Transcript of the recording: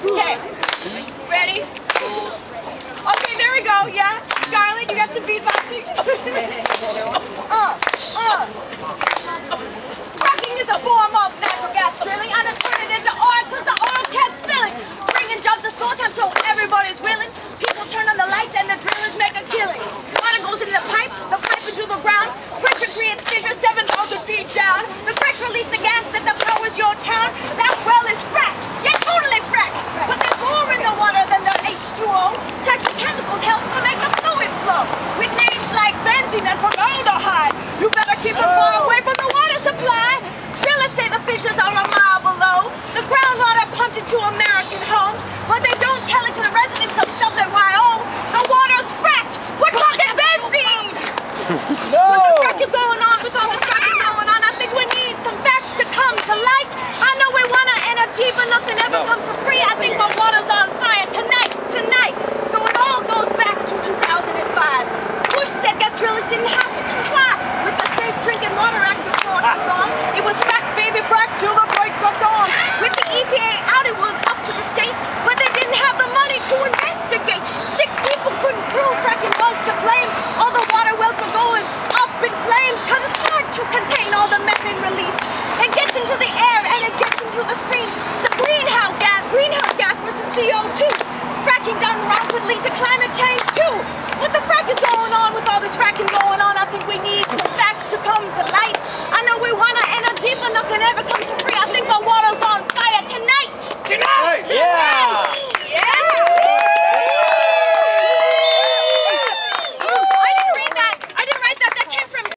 Okay, ready? Okay, there we go, yeah. Scarlett, you got some beatboxing? Fracking is a form of natural gas drilling, and I turn it into oil because the oil kept spilling. Bringing jobs to small town so everybody's willing. People turn on the lights and the drillers make a killing. Water goes into the pipe into the ground. Pressure creates fissures 7,000 feet down. The cracks release the gas that powers your town. That well is fracked, yeah, totally fracked. But there's more in the water than the H2O. Toxic chemicals help to make the fluid flow. With names like benzene and formaldehyde, you better keep them far away from the water supply. Drillers say the fissures are a mile below. The groundwater pumped into American homes, but they don't tell it to the residents of Southern Wyoming. The water's fracked. We're talking benzene. No! What the frack is going on with all this fracking going on? I think we need some facts to come to light. I know we want our energy, but nothing ever comes for free. I think my water's on fire tonight. So it all goes back to 2005. Bush said gas drillers didn't have to comply with the Safe Drinking Water Act before too long. It was frack, baby, frack till the break of dawn. With the EPA out, it was up to the states, but they didn't have the money to investigate. Sick people couldn't prove fracking was to blame. All the water wells were going up in flames, cause it's hard to contain all the methane released. It gets into the air and it gets into the streams. The greenhouse gas versus CO2. Fracking done wrong could lead to climate change too. What the frack is going on with all this fracking going on? I think we need some facts to come to light. I know we want our energy, but nothing ever comes